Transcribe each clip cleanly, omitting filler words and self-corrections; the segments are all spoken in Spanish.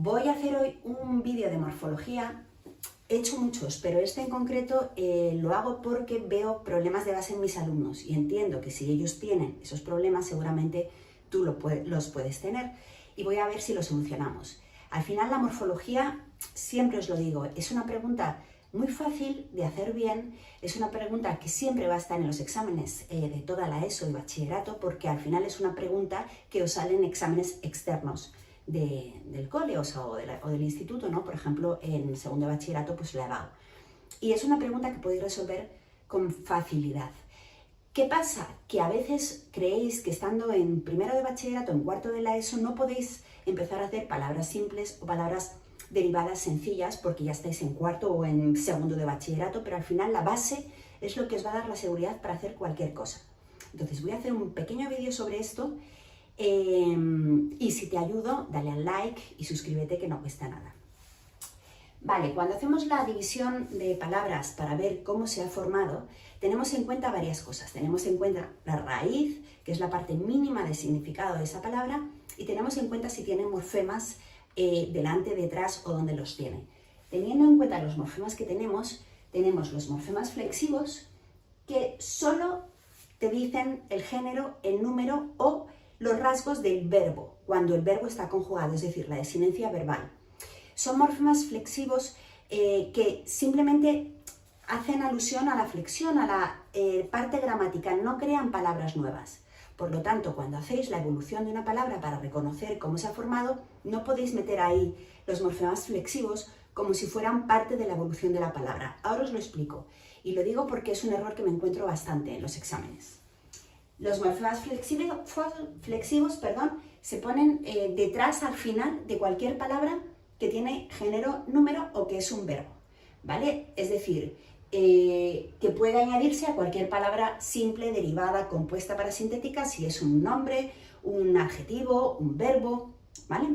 Voy a hacer hoy un vídeo de morfología. He hecho muchos, pero este en concreto lo hago porque veo problemas de base en mis alumnos y entiendo que si ellos tienen esos problemas seguramente tú los puedes tener y voy a ver si los solucionamos. Al final la morfología, siempre os lo digo, es una pregunta muy fácil de hacer bien, es una pregunta que siempre va a estar en los exámenes de toda la ESO y bachillerato porque al final es una pregunta que os sale en exámenes externos del cole o del instituto, ¿no? Por ejemplo, en segundo de bachillerato pues la he dado. Y es una pregunta que podéis resolver con facilidad. ¿Qué pasa? Que a veces creéis que estando en primero de bachillerato, en cuarto de la ESO, no podéis empezar a hacer palabras simples o palabras derivadas sencillas porque ya estáis en cuarto o en segundo de bachillerato, pero al final la base es lo que os va a dar la seguridad para hacer cualquier cosa. Entonces voy a hacer un pequeño vídeo sobre esto y si te ayudo, dale al like y suscríbete que no cuesta nada. Vale, cuando hacemos la división de palabras para ver cómo se ha formado, tenemos en cuenta varias cosas. Tenemos en cuenta la raíz, que es la parte mínima de significado de esa palabra, y tenemos en cuenta si tiene morfemas delante, detrás o donde los tiene. Teniendo en cuenta los morfemas que tenemos los morfemas flexivos, que solo te dicen el género, el número o los rasgos del verbo, cuando el verbo está conjugado, es decir, la desinencia verbal. Son morfemas flexivos que simplemente hacen alusión a la flexión, a la parte gramatical, no crean palabras nuevas. Por lo tanto, cuando hacéis la evolución de una palabra para reconocer cómo se ha formado, no podéis meter ahí los morfemas flexivos como si fueran parte de la evolución de la palabra. Ahora os lo explico y lo digo porque es un error que me encuentro bastante en los exámenes. Los morfemas flexivos se ponen detrás, al final de cualquier palabra que tiene género, número o que es un verbo, ¿vale? Es decir, que puede añadirse a cualquier palabra simple, derivada, compuesta parasintética, si es un nombre, un adjetivo, un verbo, ¿vale?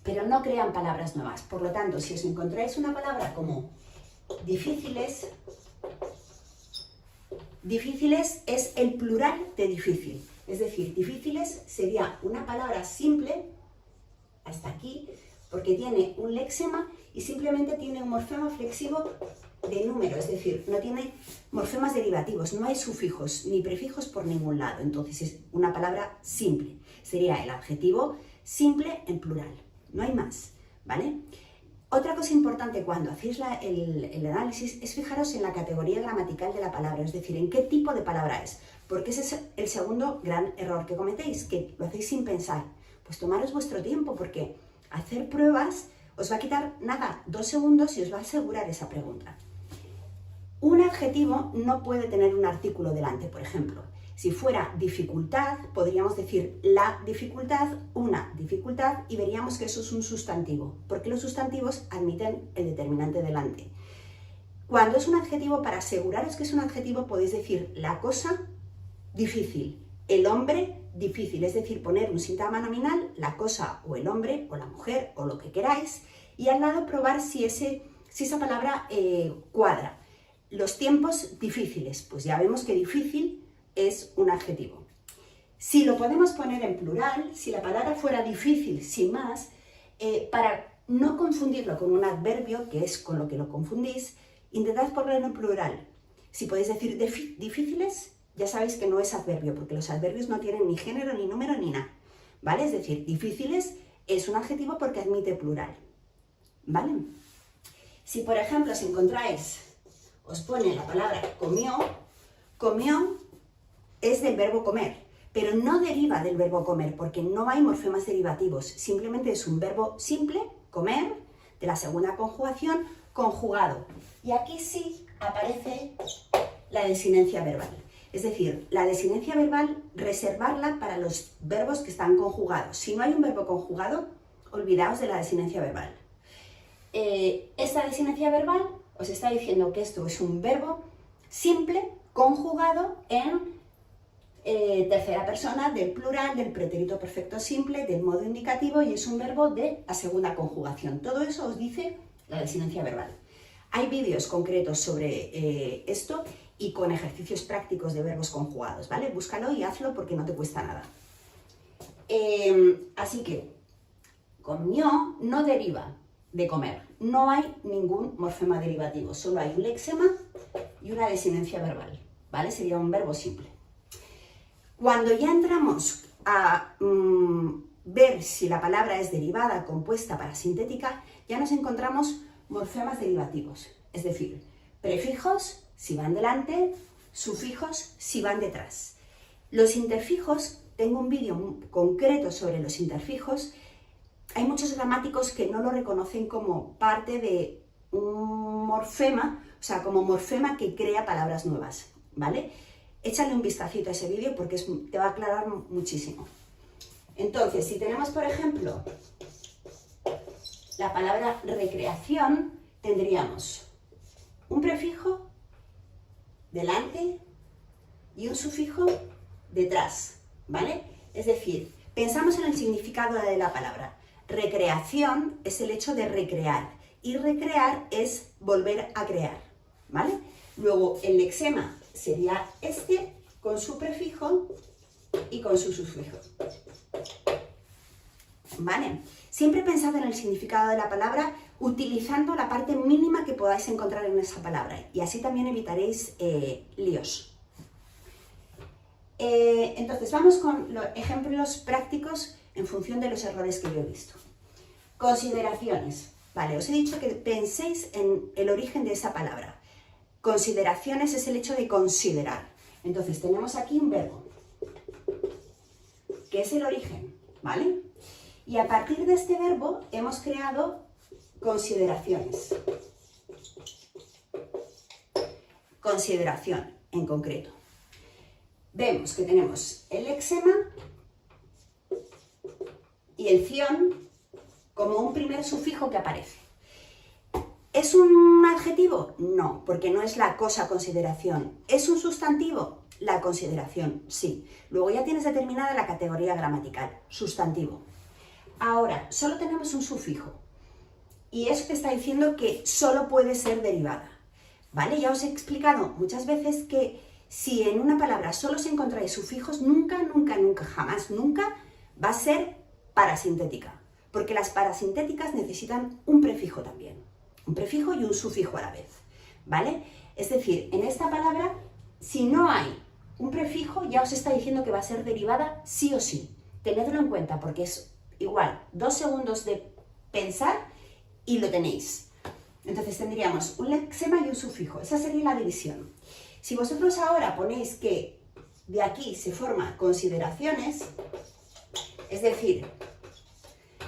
Pero no crean palabras nuevas. Por lo tanto, si os encontráis una palabra como difíciles, difíciles es el plural de difícil. Es decir, difíciles sería una palabra simple, hasta aquí, porque tiene un léxema y simplemente tiene un morfema flexivo de número, es decir, no tiene morfemas derivativos, no hay sufijos ni prefijos por ningún lado, entonces es una palabra simple. Sería el adjetivo simple en plural, no hay más, ¿vale? Otra cosa importante cuando hacéis el análisis es fijaros en la categoría gramatical de la palabra, es decir, en qué tipo de palabra es, porque ese es el segundo gran error que cometéis, que lo hacéis sin pensar. Pues tomaros vuestro tiempo, porque hacer pruebas os va a quitar, nada, 2 segundos y os va a asegurar esa pregunta. Un adjetivo no puede tener un artículo delante, por ejemplo. Si fuera dificultad, podríamos decir la dificultad, una dificultad, y veríamos que eso es un sustantivo, porque los sustantivos admiten el determinante delante. Cuando es un adjetivo, para aseguraros que es un adjetivo, podéis decir la cosa difícil, el hombre difícil, es decir, poner un síntoma nominal, la cosa o el hombre o la mujer o lo que queráis, y al lado probar si esa palabra cuadra. Los tiempos difíciles, pues ya vemos que difícil es un adjetivo. Si lo podemos poner en plural, si la palabra fuera difícil sin más, para no confundirlo con un adverbio, que es con lo que lo confundís, intentad ponerlo en plural. Si podéis decir difíciles, ya sabéis que no es adverbio, porque los adverbios no tienen ni género, ni número, ni nada, ¿vale? Es decir, difíciles es un adjetivo porque admite plural, ¿vale? Si, por ejemplo, os encontráis, os pone la palabra comió, comió es del verbo comer, pero no deriva del verbo comer, porque no hay morfemas derivativos, simplemente es un verbo simple, comer, de la segunda conjugación, conjugado. Y aquí sí aparece la desinencia verbal. Es decir, la desinencia verbal, reservarla para los verbos que están conjugados. Si no hay un verbo conjugado, olvidaos de la desinencia verbal. Esta desinencia verbal os está diciendo que esto es un verbo simple, conjugado en tercera persona del plural, del pretérito perfecto simple, del modo indicativo, y es un verbo de la segunda conjugación. Todo eso os dice la desinencia verbal. Hay vídeos concretos sobre esto y con ejercicios prácticos de verbos conjugados, ¿vale? Búscalo y hazlo porque no te cuesta nada. Así que comió no deriva de comer. No hay ningún morfema derivativo, solo hay un léxema y una desinencia verbal, ¿vale? Sería un verbo simple. Cuando ya entramos a ver si la palabra es derivada, compuesta, parasintética, ya nos encontramos morfemas derivativos, es decir, prefijos si van delante, sufijos si van detrás. Los interfijos, tengo un vídeo concreto sobre los interfijos. Hay muchos gramáticos que no lo reconocen como parte de un morfema, o sea, como morfema que crea palabras nuevas, ¿vale? Échale un vistacito a ese vídeo porque te va a aclarar muchísimo. Entonces, si tenemos, por ejemplo, la palabra recreación, tendríamos un prefijo delante y un sufijo detrás, ¿vale? Es decir, pensamos en el significado de la palabra. Recreación es el hecho de recrear y recrear es volver a crear, ¿vale? Luego el lexema sería este con su prefijo y con su sufijo, ¿vale? Siempre pensad en el significado de la palabra utilizando la parte mínima que podáis encontrar en esa palabra y así también evitaréis líos. Entonces vamos con los ejemplos prácticos en función de los errores que yo he visto. Consideraciones. Vale, os he dicho que penséis en el origen de esa palabra. Consideraciones es el hecho de considerar. Entonces tenemos aquí un verbo, que es el origen, ¿vale? Y a partir de este verbo hemos creado consideraciones. Consideración, en concreto. Vemos que tenemos el léxema y el ción como un primer sufijo que aparece. ¿Es un adjetivo? No, porque no es la cosa consideración. ¿Es un sustantivo? La consideración, sí. Luego ya tienes determinada la categoría gramatical, sustantivo. Ahora, solo tenemos un sufijo. Y eso te está diciendo que solo puede ser derivada. ¿Vale? Ya os he explicado muchas veces que si en una palabra solo os encontráis sufijos, nunca, nunca, nunca, jamás, nunca va a ser parasintética. Porque las parasintéticas necesitan un prefijo también. Un prefijo y un sufijo a la vez, ¿vale? Es decir, en esta palabra, si no hay un prefijo, ya os está diciendo que va a ser derivada sí o sí. Tenedlo en cuenta porque es igual, 2 segundos de pensar y lo tenéis. Entonces tendríamos un léxema y un sufijo. Esa sería la división. Si vosotros ahora ponéis que de aquí se forman consideraciones, es decir,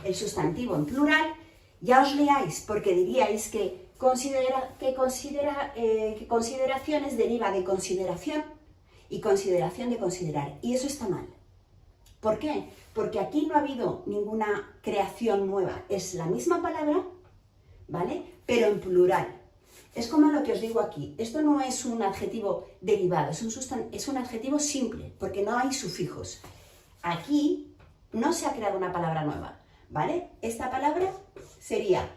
el sustantivo en plural, ya os leáis, porque diríais que consideraciones deriva de consideración y consideración de considerar. Y eso está mal. ¿Por qué? Porque aquí no ha habido ninguna creación nueva. Es la misma palabra, ¿vale? Pero en plural. Es como lo que os digo aquí. Esto no es un adjetivo derivado, es un adjetivo simple, porque no hay sufijos. Aquí no se ha creado una palabra nueva, ¿vale? Esta palabra sería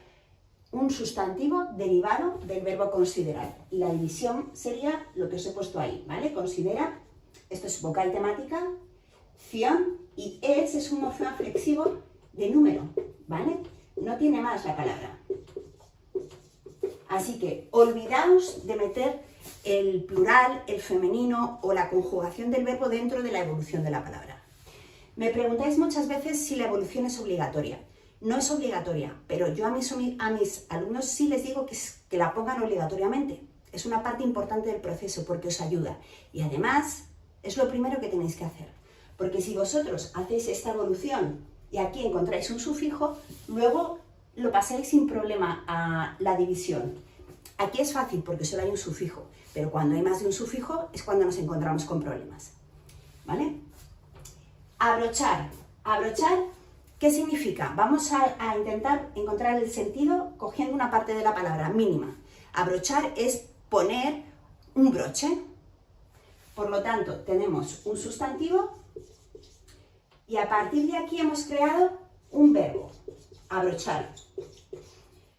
un sustantivo derivado del verbo considerar. Y la división sería lo que os he puesto ahí, ¿vale? Considera, esto es vocal temática, ción, y es un morfema flexivo de número, ¿vale? No tiene más la palabra. Así que olvidaos de meter el plural, el femenino o la conjugación del verbo dentro de la evolución de la palabra. Me preguntáis muchas veces si la evolución es obligatoria. No es obligatoria, pero yo a mis alumnos sí les digo que la pongan obligatoriamente. Es una parte importante del proceso porque os ayuda. Y además es lo primero que tenéis que hacer. Porque si vosotros hacéis esta evolución y aquí encontráis un sufijo, luego lo pasáis sin problema a la división. Aquí es fácil porque solo hay un sufijo, pero cuando hay más de un sufijo es cuando nos encontramos con problemas. ¿Vale? Abrochar. Abrochar, ¿qué significa? Vamos a intentar encontrar el sentido cogiendo una parte de la palabra mínima. Abrochar es poner un broche. Por lo tanto, tenemos un sustantivo y a partir de aquí hemos creado un verbo. Abrochar.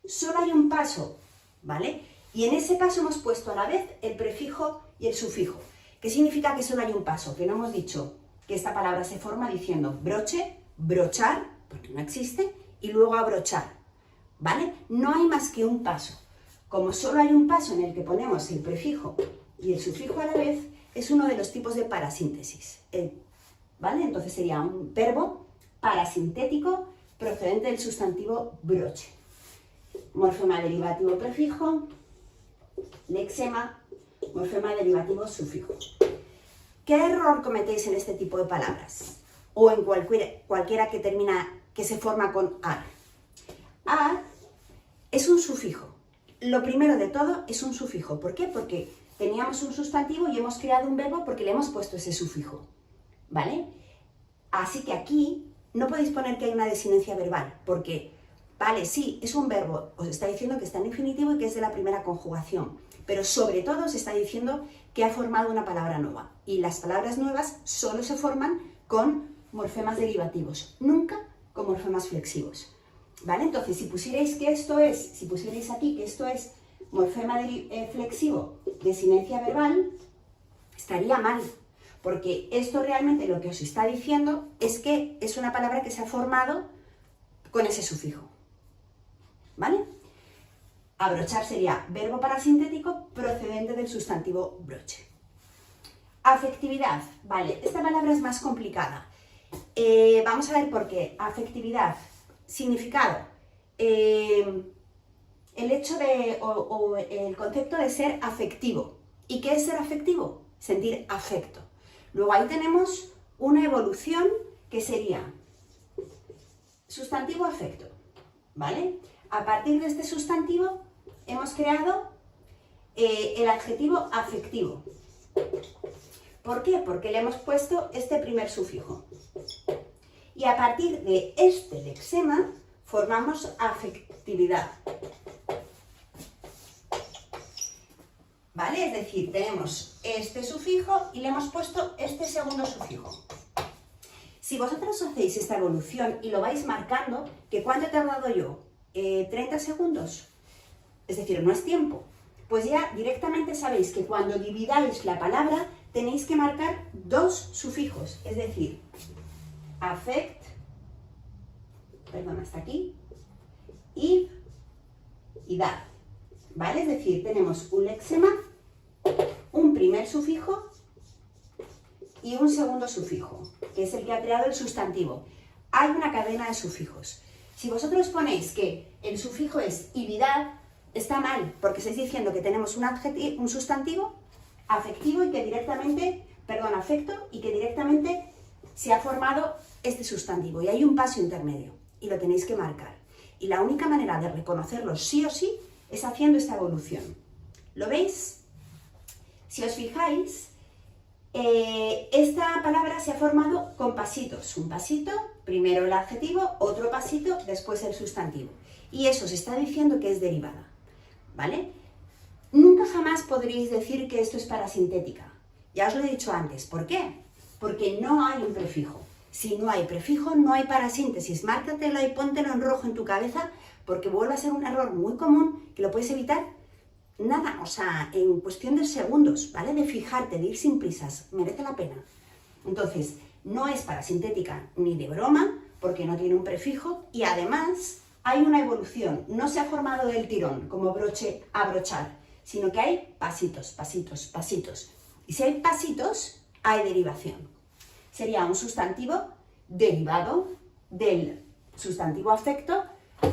Solo hay un paso, ¿vale? Y en ese paso hemos puesto a la vez el prefijo y el sufijo. ¿Qué significa que solo hay un paso? Que no hemos dicho que esta palabra se forma diciendo broche, brochar, porque no existe, y luego abrochar, ¿vale? No hay más que un paso. Como solo hay un paso en el que ponemos el prefijo y el sufijo a la vez, es uno de los tipos de parasíntesis, ¿vale? Entonces sería un verbo parasintético procedente del sustantivo broche. Morfema derivativo prefijo, lexema, morfema derivativo sufijo. ¿Qué error cometéis en este tipo de palabras? O en cualquiera que se forma con ar. Ar es un sufijo. Lo primero de todo es un sufijo. ¿Por qué? Porque teníamos un sustantivo y hemos creado un verbo porque le hemos puesto ese sufijo, ¿vale? Así que aquí no podéis poner que hay una desinencia verbal, porque, vale, sí, es un verbo, os está diciendo que está en infinitivo y que es de la primera conjugación, pero sobre todo os está diciendo que ha formado una palabra nueva, y las palabras nuevas solo se forman con morfemas derivativos, nunca con morfemas flexivos, ¿vale? Entonces, si pusierais aquí que esto es morfema flexivo, desinencia verbal, estaría mal, porque esto realmente lo que os está diciendo es que es una palabra que se ha formado con ese sufijo, ¿vale? Abrochar sería verbo parasintético procedente del sustantivo broche. Afectividad, vale, esta palabra es más complicada. Vamos a ver por qué. Afectividad, significado, el hecho de, o el concepto de ser afectivo. ¿Y qué es ser afectivo? Sentir afecto. Luego ahí tenemos una evolución que sería sustantivo afecto, ¿vale? A partir de este sustantivo hemos creado el adjetivo afectivo. ¿Por qué? Porque le hemos puesto este primer sufijo. Y a partir de este lexema formamos afectividad. ¿Vale? Es decir, tenemos este sufijo y le hemos puesto este segundo sufijo. Si vosotros hacéis esta evolución y lo vais marcando, ¿que cuánto he tardado yo? 30 segundos. Es decir, no es tiempo. Pues ya directamente sabéis que cuando dividáis la palabra tenéis que marcar dos sufijos. Es decir, affect, perdón, hasta aquí, y dad. ¿Vale? Es decir, tenemos un lexema, un primer sufijo y un segundo sufijo, que es el que ha creado el sustantivo. Hay una cadena de sufijos. Si vosotros ponéis que el sufijo es ividad, está mal, porque estáis diciendo que tenemos un sustantivo afectivo y que directamente, afecto, y que directamente se ha formado este sustantivo. Y hay un paso intermedio, y lo tenéis que marcar. Y la única manera de reconocerlo sí o sí es haciendo esta evolución. ¿Lo veis? Si os fijáis, esta palabra se ha formado con pasitos. Un pasito, primero el adjetivo, otro pasito, después el sustantivo. Y eso se está diciendo que es derivada, ¿vale? Nunca jamás podréis decir que esto es parasintética. Ya os lo he dicho antes. ¿Por qué? Porque no hay un prefijo. Si no hay prefijo, no hay parasíntesis. Márcatelo y póntelo en rojo en tu cabeza, porque vuelve a ser un error muy común que lo puedes evitar nada, o sea, en cuestión de segundos, ¿vale? De fijarte, de ir sin prisas, merece la pena. Entonces, no es parasintética ni de broma, porque no tiene un prefijo, y además hay una evolución, no se ha formado del tirón, como broche, abrochar, sino que hay pasitos, pasitos, pasitos. Y si hay pasitos, hay derivación. Sería un sustantivo derivado del sustantivo afecto,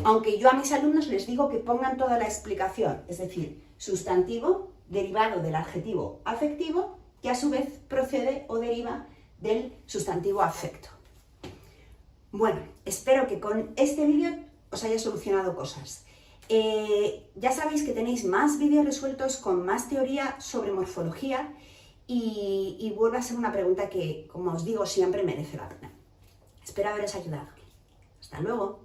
aunque yo a mis alumnos les digo que pongan toda la explicación, es decir, sustantivo derivado del adjetivo afectivo, que a su vez procede o deriva del sustantivo afecto. Bueno, espero que con este vídeo os haya solucionado cosas. Ya sabéis que tenéis más vídeos resueltos con más teoría sobre morfología y vuelve a ser una pregunta que, como os digo, siempre merece la pena. Espero haberos ayudado. Hasta luego.